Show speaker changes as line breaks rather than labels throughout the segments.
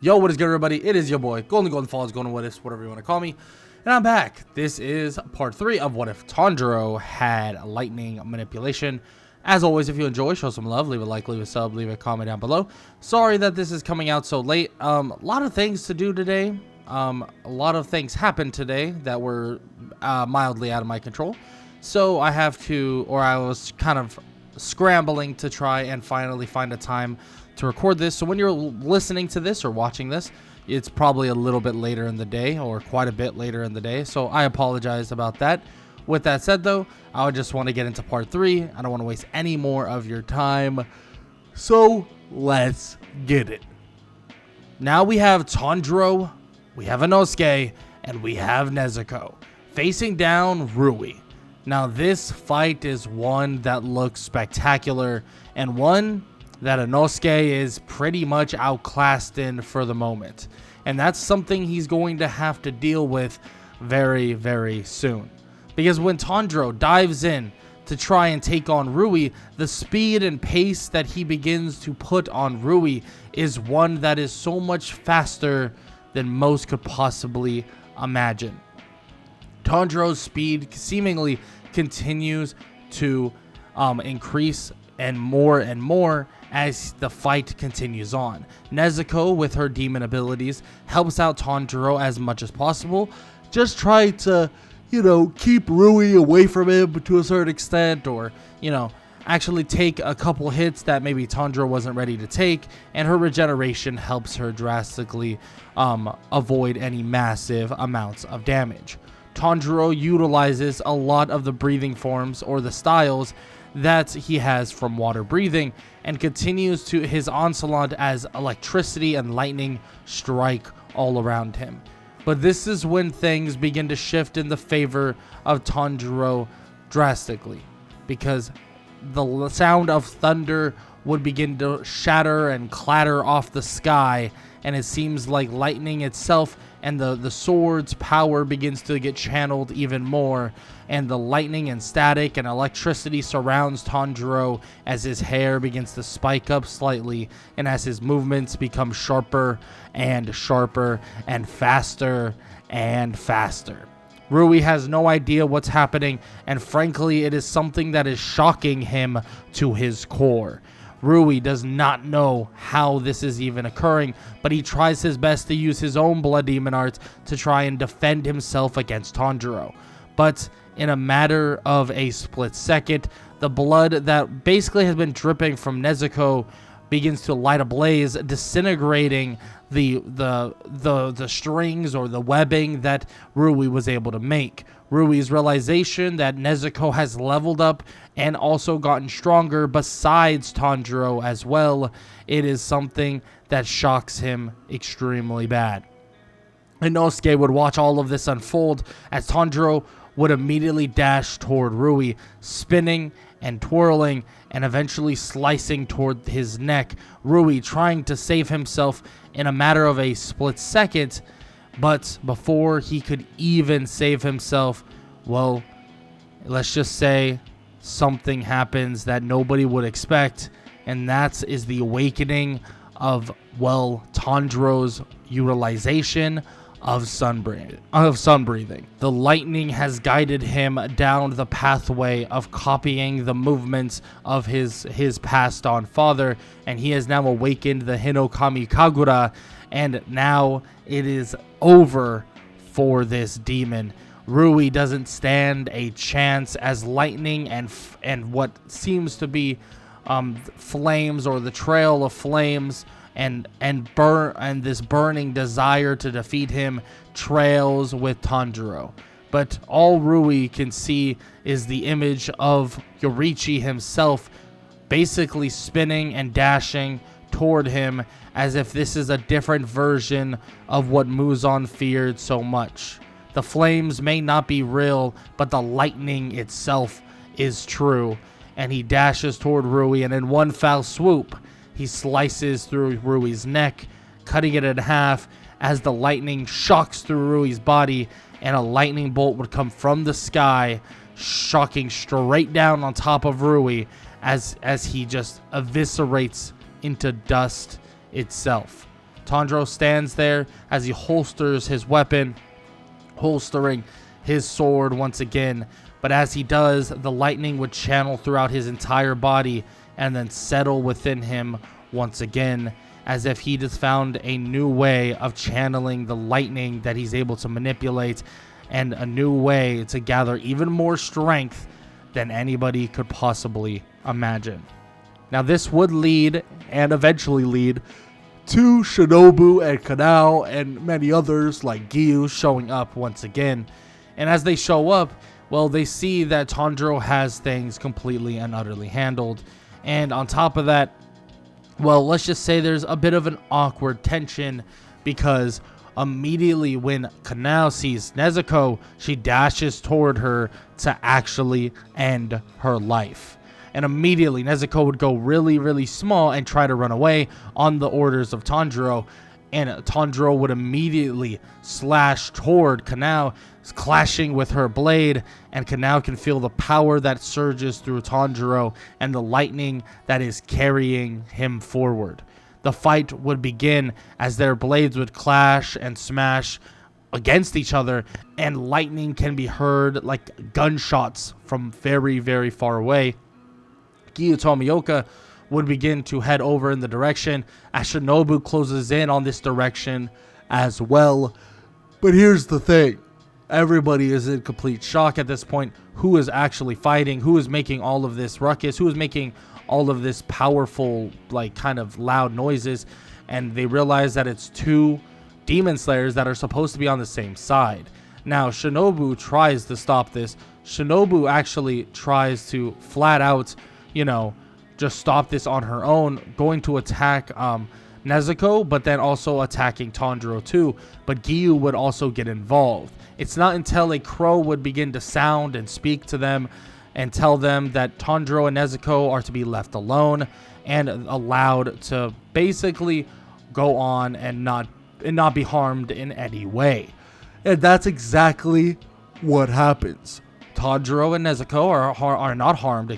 Yo, what is good, everybody? It is your boy, Golden Falls, Golden What Ifs, whatever you want to call me. And I'm back. This is part 3 of What If Tanjiro Had Lightning Manipulation. As always, if you enjoy, show some love, leave a like, leave a sub, leave a comment down below. Sorry that this is coming out so late. A lot of things to do today. A lot of things happened today that were mildly out of my control. So I was kind of scrambling to try and finally find a time to record this. So when you're listening to this or watching this, it's probably a little bit later in the day, or quite a bit later in the day. So I apologize about that. With that said, though, I would just want to get into part 3. I don't want to waste any more of your time. So let's get it. Now we have Tanjiro, we have Inosuke, and we have Nezuko facing down Rui. Now this fight is one that looks spectacular, and one that Inosuke is pretty much outclassed in for the moment. And that's something he's going to have to deal with very, very soon. Because when Tanjiro dives in to try and take on Rui, the speed and pace that he begins to put on Rui is one that is so much faster than most could possibly imagine. Tanjiro's speed seemingly continues to increase and more as the fight continues on. Nezuko, with her demon abilities, helps out Tanjiro as much as possible. Just try to, keep Rui away from him to a certain extent, or, actually take a couple hits that maybe Tanjiro wasn't ready to take, and her regeneration helps her drastically avoid any massive amounts of damage. Tanjiro utilizes a lot of the breathing forms or the styles that he has from water breathing, and continues to his onslaught as electricity and lightning strike all around him. But this is when things begin to shift in the favor of Tanjiro drastically, because the sound of thunder would begin to shatter and clatter off the sky, and it seems like lightning itself and the sword's power begins to get channeled even more, and the lightning and static and electricity surrounds Tanjiro as his hair begins to spike up slightly, and as his movements become sharper and sharper and faster and faster. Rui has no idea what's happening, and frankly, it is something that is shocking him to his core. Rui does not know how this is even occurring, but he tries his best to use his own blood demon art to try and defend himself against Tanjiro. But in a matter of a split second, the blood that basically has been dripping from Nezuko begins to light ablaze, disintegrating the strings or the webbing that Rui was able to make. Rui's realization that Nezuko has leveled up and also gotten stronger besides Tanjiro as well, it is something that shocks him extremely bad. Inosuke would watch all of this unfold as Tanjiro would immediately dash toward Rui, spinning and twirling and eventually slicing toward his neck. Rui trying to save himself in a matter of a split second, but before he could even save himself, well, let's just say something happens that nobody would expect, and that is the awakening of, Tanjiro's utilization of sun breathing. The lightning has guided him down the pathway of copying the movements of his passed on father, and he has now awakened the Hinokami Kagura, and now it is over for this demon. Rui doesn't stand a chance as lightning and what seems to be flames, or the trail of flames, and this burning desire to defeat him trails with Tanjiro. But all Rui can see is the image of Yorichi himself basically spinning and dashing toward him, as if this is a different version of what Muzan feared so much. The flames may not be real, but the lightning itself is true. And he dashes toward Rui, and in one foul swoop, he slices through Rui's neck, cutting it in half as the lightning shocks through Rui's body, and a lightning bolt would come from the sky, shocking straight down on top of Rui as he just eviscerates into dust itself. Tanjiro stands there as he holsters his weapon, holstering his sword once again. But as he does, the lightning would channel throughout his entire body and then settle within him once again, as if he just found a new way of channeling the lightning that he's able to manipulate, and a new way to gather even more strength than anybody could possibly imagine. Now this would lead, and eventually lead, to Shinobu and Kanao and many others like Giyu showing up once again. And as they show up, well, they see that Tanjiro has things completely and utterly handled. And on top of that, well, let's just say there's a bit of an awkward tension, because immediately when Kanao sees Nezuko, she dashes toward her to actually end her life. And immediately Nezuko would go really, really small and try to run away on the orders of Tanjiro. And Tanjiro would immediately slash toward Kanao, clashing with her blade, and Kanao can feel the power that surges through Tanjiro and the lightning that is carrying him forward. The fight would begin as their blades would clash and smash against each other, and lightning can be heard like gunshots from very, very far away. Giyu Tomioka would begin to head over in the direction as Shinobu closes in on this direction as well. But here's the thing. Everybody is in complete shock at this point. Who is actually fighting? Who is making all of this ruckus? Who is making all of this powerful, like, kind of loud noises? And they realize that it's two demon slayers that are supposed to be on the same side. Now, Shinobu tries to stop this. Shinobu actually tries to flat out, just stop this on her own, going to attack Nezuko, but then also attacking Tanjiro too. But Giyu would also get involved. It's not until a crow would begin to sound and speak to them and tell them that Tanjiro and Nezuko are to be left alone and allowed to basically go on and not be harmed in any way. And that's exactly what happens. Tanjiro and Nezuko are not harmed,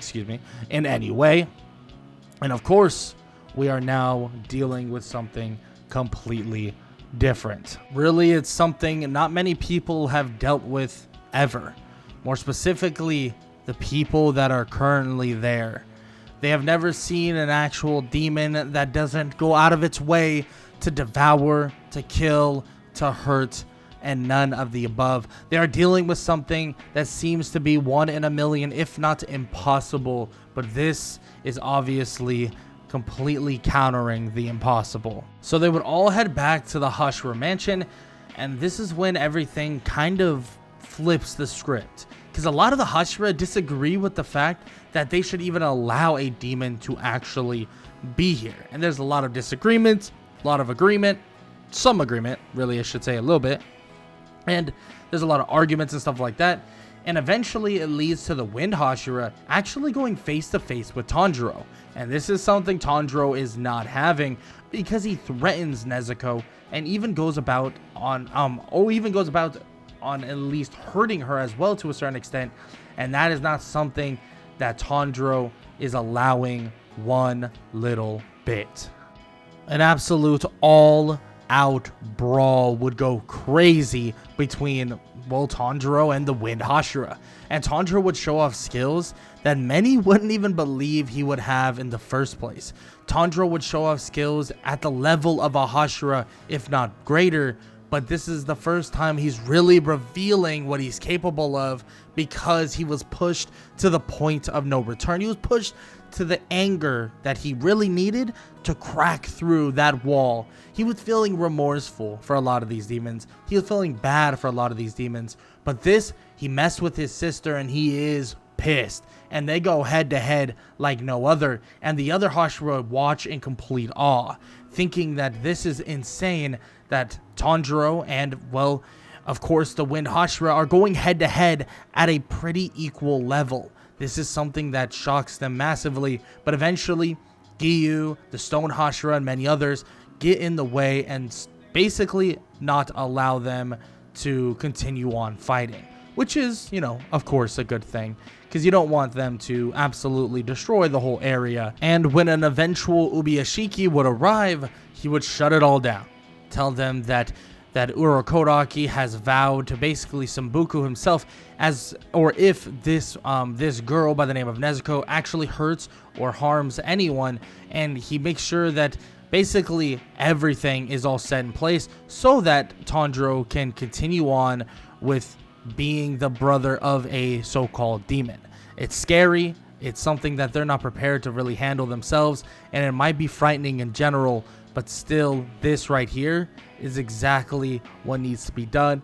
in any way. And of course, we are now dealing with something completely different. Really, it's something not many people have dealt with ever. More specifically, the people that are currently there. They have never seen an actual demon that doesn't go out of its way to devour, to kill, to hurt, and none of the above. They are dealing with something that seems to be 1 in a million, if not impossible. But this is obviously completely countering the impossible. So they would all head back to the Hashira mansion, and this is when everything kind of flips the script, because a lot of the Hashira disagree with the fact that they should even allow a demon to actually be here. And there's a lot of disagreement, a lot of agreement, some agreement, really, I should say a little bit. And there's a lot of arguments and stuff like that. And eventually it leads to the Wind Hashira actually going face to face with Tanjiro. And this is something Tanjiro is not having, because he threatens Nezuko and even goes about on at least hurting her as well to a certain extent. And that is not something that Tanjiro is allowing one little bit. An absolute all-out brawl would go crazy between Tanjiro and the Wind Hashira. And Tanjiro would show off skills that many wouldn't even believe he would have in the first place. Tanjiro would show off skills at the level of a Hashira, if not greater. But this is the first time he's really revealing what he's capable of, because he was pushed to the point of no return. He was pushed to the anger that he really needed to crack through that wall. He was feeling remorseful for a lot of these demons. He was feeling bad for a lot of these demons. But this, he messed with his sister and he is pissed. And they go head to head like no other. And the other Hashira watch in complete awe, thinking that this is insane, that Tanjiro and, well, of course, the Wind Hashira are going head to head at a pretty equal level. This is something that shocks them massively, but eventually Giyu, the Stone Hashira, and many others get in the way and basically not allow them to continue on fighting, which is, of course, a good thing, because you don't want them to absolutely destroy the whole area. And when an eventual Ubiyashiki would arrive, he would shut it all down. tell them that Urokodaki has vowed to basically Sambuku himself, or if this girl by the name of Nezuko actually hurts or harms anyone, and he makes sure that basically everything is all set in place so that Tanjiro can continue on with being the brother of a so-called demon. It's scary. It's something that they're not prepared to really handle themselves, and it might be frightening in general, but still, this right here is exactly what needs to be done.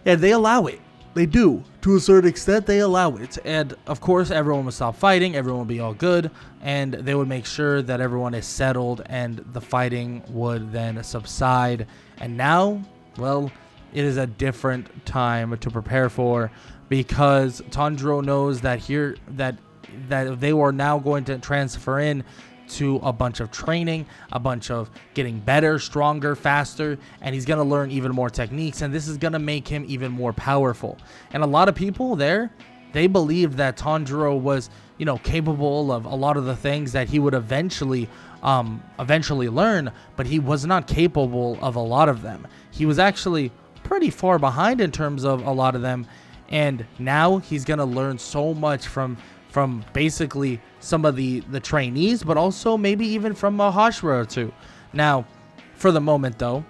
And they allow it. They do. To a certain extent, they allow it. And, of course, everyone will stop fighting. Everyone will be all good. And they would make sure that everyone is settled and the fighting would then subside. And now, well, it is a different time to prepare for, because Tanjiro knows that that they are now going to transfer in to a bunch of training, a bunch of getting better, stronger, faster, and he's going to learn even more techniques, and this is going to make him even more powerful. And a lot of people there, they believed that Tanjiro was, capable of a lot of the things that he would eventually learn, but he was not capable of a lot of them. He was actually pretty far behind in terms of a lot of them, and now he's going to learn so much from basically some of the trainees, but also maybe even from Hashira or two. Now, for the moment though,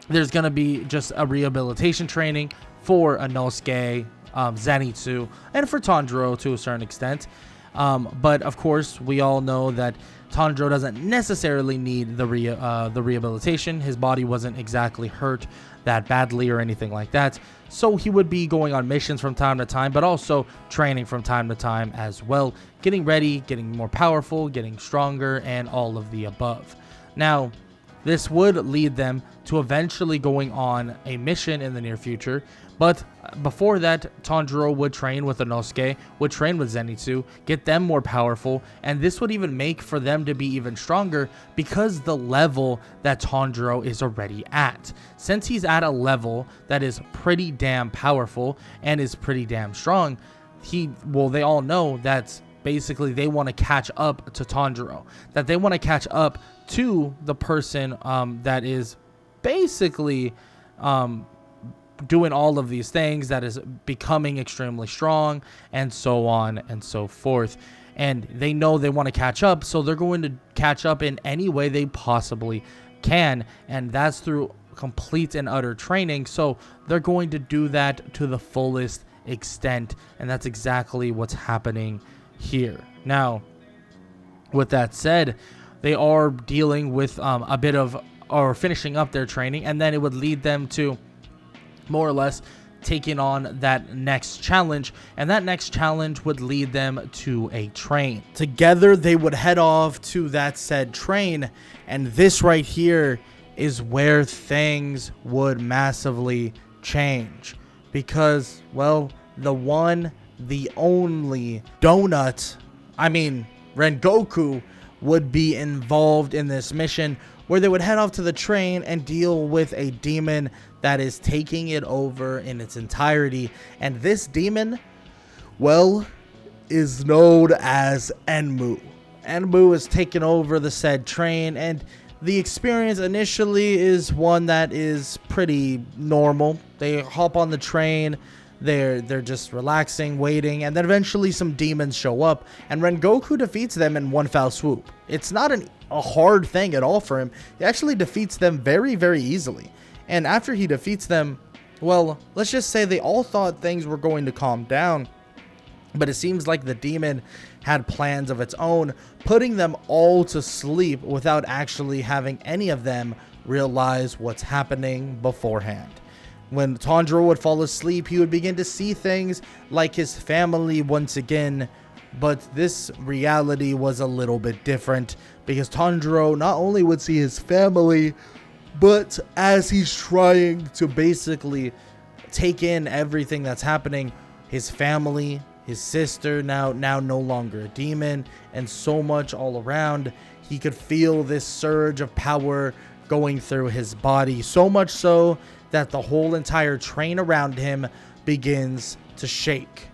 there's going to be just a rehabilitation training for Inosuke, Zenitsu, and for Tanjiro to a certain extent. But of course, we all know that Tanjiro doesn't necessarily need the rehabilitation. His body wasn't exactly hurt that badly or anything like that. So he would be going on missions from time to time, but also training from time to time as well, getting ready, getting more powerful, getting stronger, and all of the above. Now, this would lead them to eventually going on a mission in the near future, but before that, Tanjiro would train with Inosuke, would train with Zenitsu, get them more powerful, and this would even make for them to be even stronger because the level that Tanjiro is already at. Since he's at a level that is pretty damn powerful and is pretty damn strong, they all know that basically they want to catch up to Tanjiro, that they want to catch up to the person that is basically doing all of these things, that is becoming extremely strong, and so on and so forth. And they know they want to catch up, so they're going to catch up in any way they possibly can, and that's through complete and utter training. So they're going to do that to the fullest extent, and that's exactly what's happening here. Now, with that said, they are dealing with a bit of, or finishing up their training, and then it would lead them to more or less taking on that next challenge, and that next challenge would lead them to a train. Together they would head off to that said train, and this right here is where things would massively change, because, well, the one, the only Rengoku would be involved in this mission, where they would head off to the train and deal with a demon that is taking it over in its entirety. And this demon, well, is known as Enmu. Enmu is taking over the said train, and the experience initially is one that is pretty normal. They hop on the train, they're just relaxing, waiting, and then eventually some demons show up, and Rengoku defeats them in one foul swoop. It's not a hard thing at all for him. He actually defeats them very, very easily. And after he defeats them, well, let's just say they all thought things were going to calm down, but it seems like the demon had plans of its own, putting them all to sleep without actually having any of them realize what's happening beforehand. When Tanjiro would fall asleep, he would begin to see things like his family once again, but this reality was a little bit different, because Tanjiro not only would see his family, but as he's trying to basically take in everything that's happening, his family, his sister, now no longer a demon, and so much all around, he could feel this surge of power going through his body, so much so that the whole entire train around him begins to shake.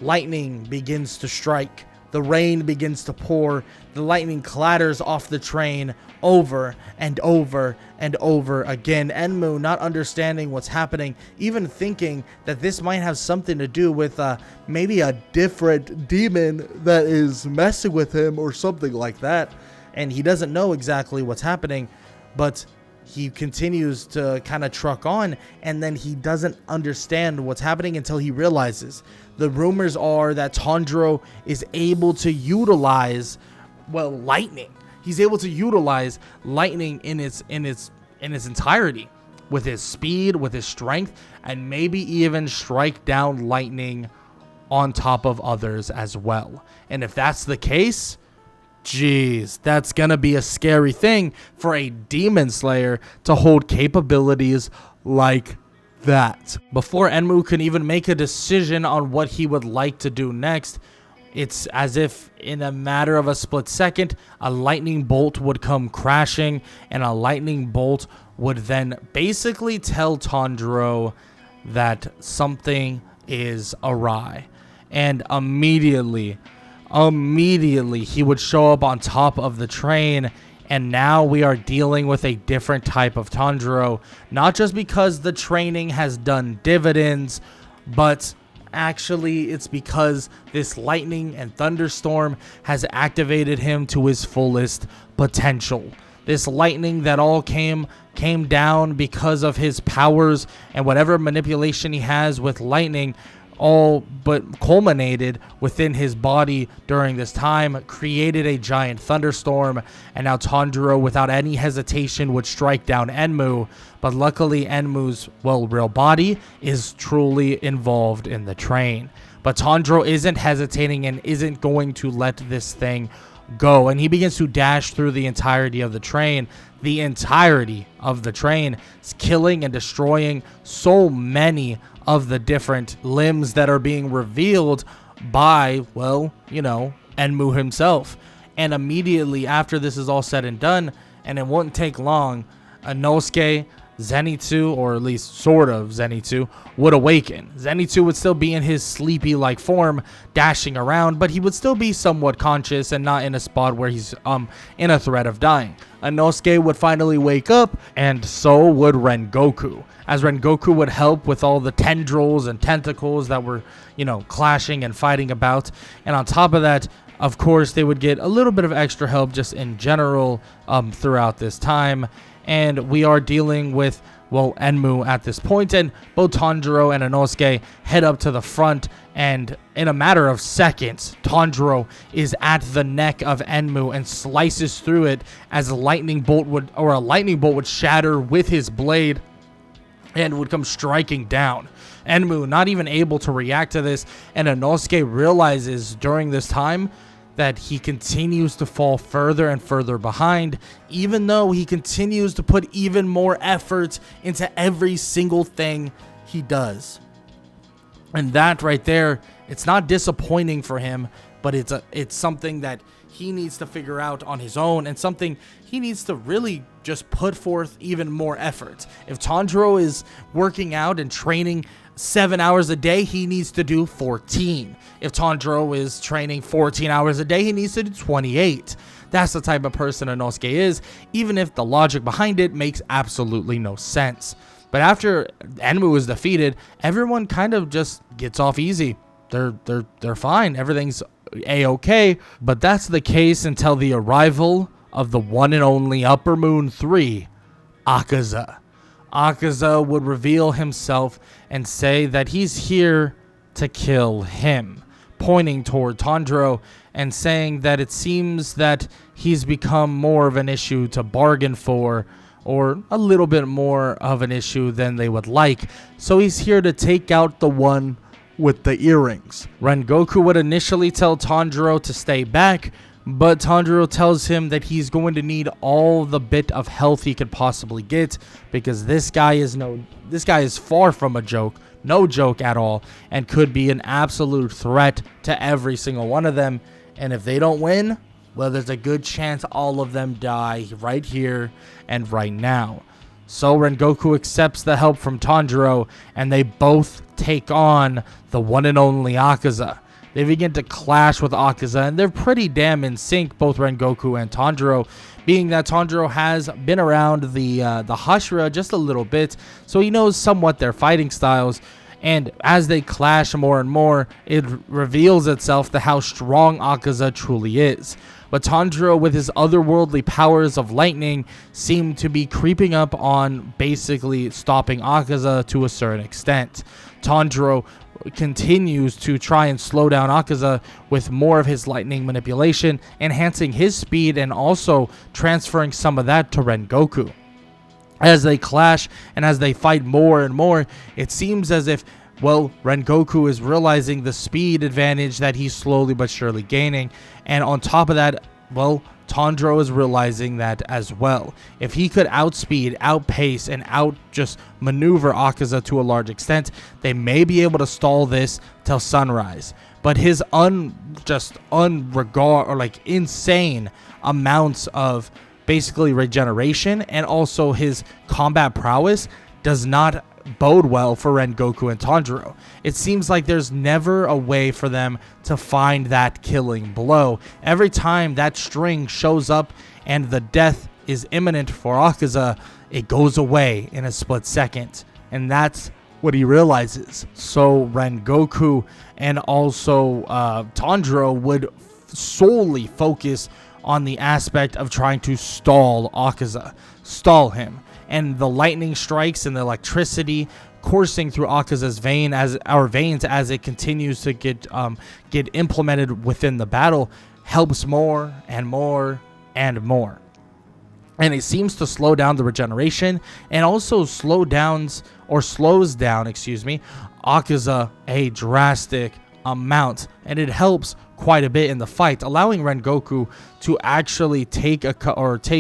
Lightning begins to strike The rain begins to pour. The lightning clatters off the train over and over and over again. Enmu, not understanding what's happening, even thinking that this might have something to do with maybe a different demon that is messing with him or something like that. And he doesn't know exactly what's happening, but he continues to kind of truck on, and then he doesn't understand what's happening until he realizes. The rumors are that Tanjiro is able to utilize, well, lightning. He's able to utilize lightning in its entirety, with his speed, with his strength, and maybe even strike down lightning on top of others as well. And if that's the case, jeez, that's gonna be a scary thing for a demon slayer to hold capabilities like that. Before Enmu can even make a decision on what he would like to do next, it's as if in a matter of a split second, a lightning bolt would come crashing, and a lightning bolt would then basically tell Tanjiro that something is awry. And immediately he would show up on top of the train, and now we are dealing with a different type of Tanjiro, not just because the training has done dividends, but actually it's because this lightning and thunderstorm has activated him to his fullest potential. This lightning that all came down because of his powers and whatever manipulation he has with lightning, all but culminated within his body during this time, created a giant thunderstorm, and now Tanjiro, without any hesitation, would strike down Enmu. But luckily Enmu's, well, real body is truly involved in the train. But Tanjiro isn't hesitating and isn't going to let this thing go, and he begins to dash through the entirety of the train. The entirety of the train is killing and destroying so many of the different limbs that are being revealed by, well, you know, Enmu himself. And immediately after this is all said and done, and it won't take long, Inosuke, Zenitsu, or at least sort of Zenitsu, would awaken. Zenitsu would still be in his sleepy-like form, dashing around, but he would still be somewhat conscious and not in a spot where he's in a threat of dying. Inosuke would finally wake up, and so would Rengoku, as Rengoku would help with all the tendrils and tentacles that were, you know, clashing and fighting about. And on top of that, of course, they would get a little bit of extra help just in general throughout this time. And we are dealing with, well, Enmu at this point, and both Tanjiro and Inosuke head up to the front, and in a matter of seconds, Tanjiro is at the neck of Enmu and slices through it as a lightning bolt would shatter with his blade and would come striking down. Enmu not even able to react to this, and Inosuke realizes during this time that he continues to fall further and further behind, even though he continues to put even more effort into every single thing he does. And that right there, it's not disappointing for him, but it's something that he needs to figure out on his own, and something he needs to really just put forth even more effort. If Tanjiro is working out and training 7 hours a day, he needs to do 14. If Tanjiro is training 14 hours a day, he needs to do 28. That's the type of person Inosuke is, even if the logic behind it makes absolutely no sense. But after Enmu is defeated, everyone kind of just gets off easy. They're fine. Everything's a-okay. But that's the case until the arrival of the one and only Upper Moon 3, Akaza. Akaza would reveal himself and say that he's here to kill him, pointing toward Tanjiro and saying that it seems that he's become more of an issue to bargain for, or a little bit more of an issue than they would like. So he's here to take out the one with the earrings. Rengoku would initially tell Tanjiro to stay back, but Tanjiro tells him that he's going to need all the bit of health he could possibly get, because this guy is far from a joke, no joke at all, and could be an absolute threat to every single one of them. And if they don't win, well, there's a good chance all of them die right here and right now. So Rengoku accepts the help from Tanjiro, and they both take on the one and only Akaza. They begin to clash with Akaza, and they're pretty damn in sync, both Rengoku and Tanjiro, being that Tanjiro has been around the Hashira just a little bit, so he knows somewhat their fighting styles. And as they clash more and more, it reveals itself to how strong Akaza truly is. But Tanjiro, with his otherworldly powers of lightning, seem to be creeping up on basically stopping Akaza to a certain extent. Tanjiro continues to try and slow down Akaza with more of his lightning manipulation, enhancing his speed and also transferring some of that to Rengoku. As they clash and as they fight more and more, it seems as if, well, Rengoku is realizing the speed advantage that he's slowly but surely gaining. And on top of that, well, Tanjiro is realizing that as well. If he could outspeed, outpace, and just maneuver Akaza to a large extent, they may be able to stall this till sunrise. But his insane amounts of basically regeneration and also his combat prowess does not bode well for Rengoku and Tanjiro. It seems like there's never a way for them to find that killing blow. Every time that string shows up and the death is imminent for Akaza, it goes away in a split second, and that's what he realizes. So Rengoku and also Tanjiro would solely focus on the aspect of trying to stall Akaza, stall him. And the lightning strikes and the electricity coursing through Akaza's veins as it continues to get implemented within the battle helps more and more and more. And it seems to slow down the regeneration and also slows down, Akaza a drastic amount, and it helps quite a bit in the fight, allowing Rengoku to actually take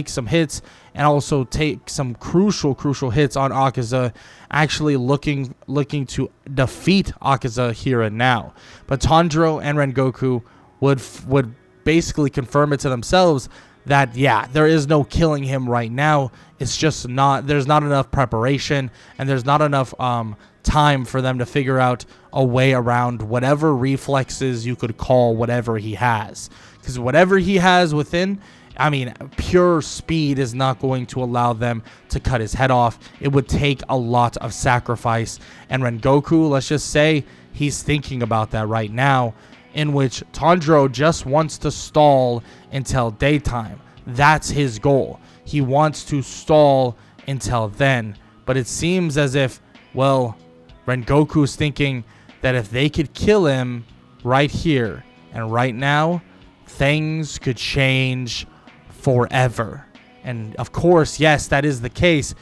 some hits and also take some crucial hits on Akaza, actually looking to defeat Akaza here and now. But Tanjiro and Rengoku would basically confirm it to themselves that, yeah, there is no killing him right now. It's just there's not enough preparation, and there's not enough time for them to figure out a way around whatever reflexes you could call whatever he has. Because whatever he has within, pure speed is not going to allow them to cut his head off. It would take a lot of sacrifice. And Rengoku, let's just say, he's thinking about that right now, in which Tanjiro just wants to stall until daytime. That's his goal. He wants to stall until then. But it seems as if, well, Rengoku's thinking that if they could kill him right here and right now, things could change forever. And of course, yes, that is the case,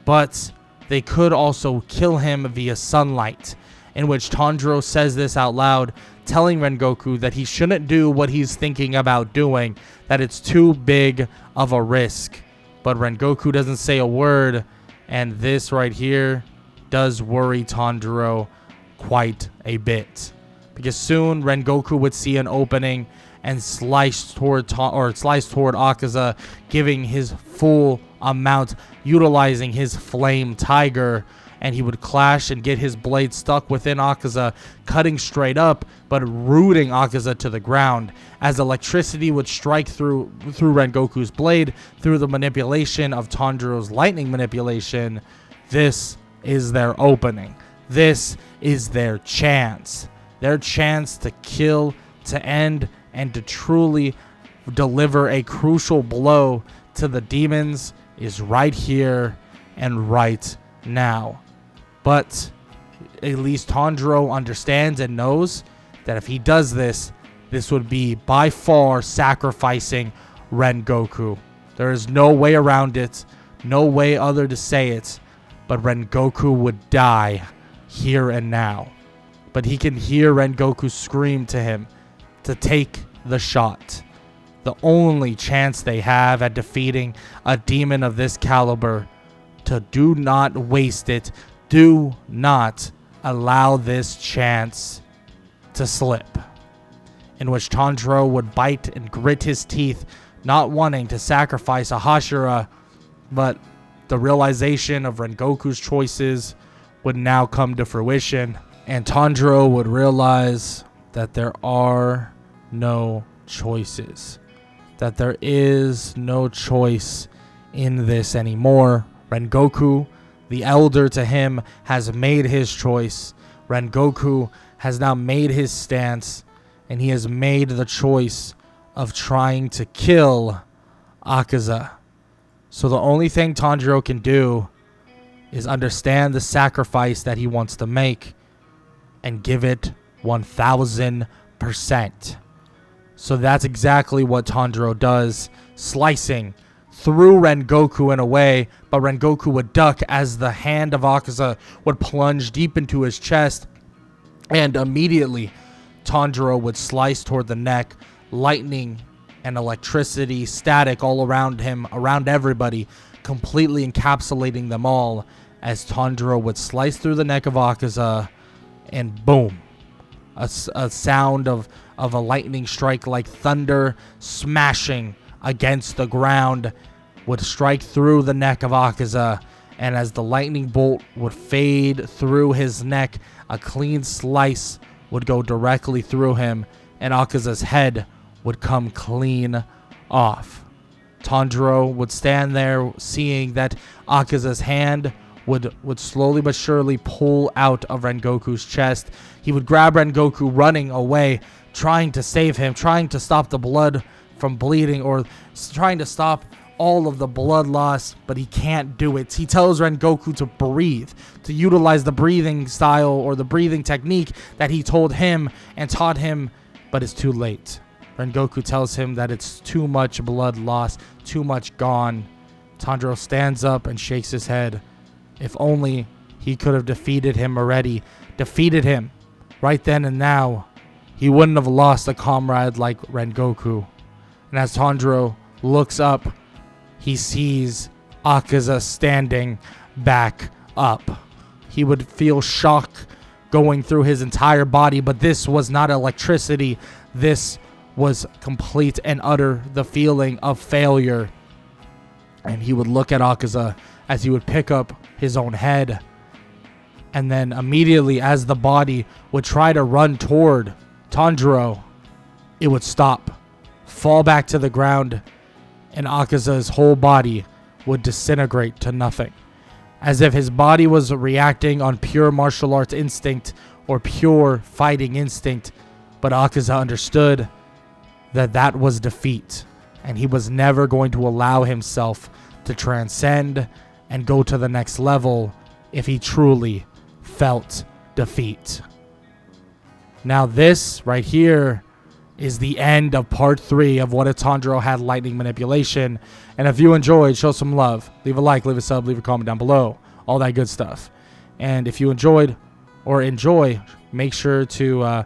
but they could also kill him via sunlight, in which Tanjiro says this out loud, telling Rengoku that he shouldn't do what he's thinking about doing, that it's too big of a risk. But Rengoku doesn't say a word, and this right here does worry Tanjiro quite a bit, because soon Rengoku would see an opening and slice toward Akaza, giving his full amount, utilizing his flame tiger, and he would clash and get his blade stuck within Akaza, cutting straight up but rooting Akaza to the ground, as electricity would strike through Rengoku's blade through the manipulation of Tanjiro's lightning manipulation. This is their opening. This is their chance. Their chance to kill, to end, and to truly deliver a crucial blow to the demons is right here and right now. But at least Tanjiro understands and knows that if he does this, this would be by far sacrificing Rengoku. There is no way around it, no way other to say it, but Rengoku would die here and now. But he can hear Rengoku scream to him to take the shot. The only chance they have at defeating a demon of this caliber, to do not waste it. Do not allow this chance to slip. In which Tanjiro would bite and grit his teeth, not wanting to sacrifice a Hashira, but the realization of Rengoku's choices would now come to fruition, and Tanjiro would realize, that there are no choices. That there is no choice in this anymore. Rengoku, the elder to him, has made his choice. Rengoku has now made his stance, and he has made the choice of trying to kill Akaza. So the only thing Tanjiro can do is understand the sacrifice that he wants to make and give it 1000%. So that's exactly what Tanjiro does, slicing through Rengoku in a way, but Rengoku would duck as the hand of Akaza would plunge deep into his chest, and immediately Tanjiro would slice toward the neck, lightning and electricity, static all around him, around everybody, completely encapsulating them all, as Tanjiro would slice through the neck of Akaza, and boom, a sound of a lightning strike like thunder smashing against the ground would strike through the neck of Akaza, and as the lightning bolt would fade through his neck, a clean slice would go directly through him, and Akaza's head would come clean off. Tanjiro would stand there seeing that Akaza's hand would slowly but surely pull out of Rengoku's chest. He would grab Rengoku, running away, trying to save him, trying to stop the blood from bleeding, or trying to stop all of the blood loss, but he can't do it. He tells Rengoku to breathe, to utilize the breathing style or the breathing technique that he told him and taught him, but it's too late. Rengoku tells him that it's too much blood loss, too much gone. Tanjiro stands up and shakes his head. If only he could have defeated him already. Defeated him right then and now. He wouldn't have lost a comrade like Rengoku. And as Tanjiro looks up, he sees Akaza standing back up. He would feel shock going through his entire body, but this was not electricity. This was complete and utter the feeling of failure. And he would look at Akaza as he would pick up his own head. And then immediately as the body would try to run toward Tanjiro, it would stop, fall back to the ground, and Akaza's whole body would disintegrate to nothing, as if his body was reacting on pure martial arts instinct or pure fighting instinct. But Akaza understood that that was defeat, and he was never going to allow himself to transcend and go to the next level if he truly felt defeat. Now this right here is the end of part 3 of What If Tanjiro Had Lightning Manipulation. And if you enjoyed, show some love. Leave a like, leave a sub, leave a comment down below. All that good stuff. And if you enjoyed or enjoy, make sure to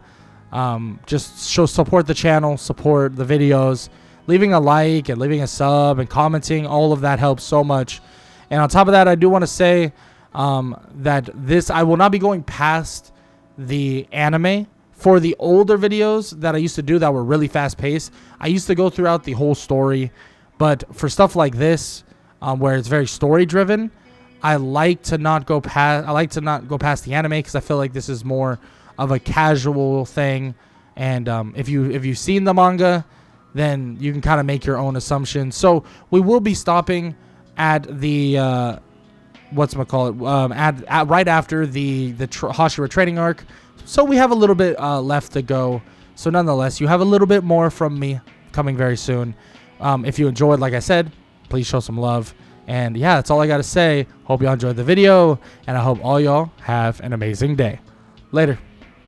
just support the channel, support the videos. Leaving a like and leaving a sub and commenting, all of that helps so much. And on top of that, I do want to say that I will not be going past the anime. For the older videos that I used to do that were really fast paced, I used to go throughout the whole story. But for stuff like this, where it's very story driven, I like to not go past the anime, because I feel like this is more of a casual thing. And if you've seen the manga, then you can kind of make your own assumptions. So we will be stopping at the right after the Hashira training arc. So we have a little bit left to go. So nonetheless, you have a little bit more from me coming very soon. If you enjoyed, like I said, please show some love. And yeah, that's all I got to say. Hope y'all enjoyed the video, and I hope all y'all have an amazing day. Later.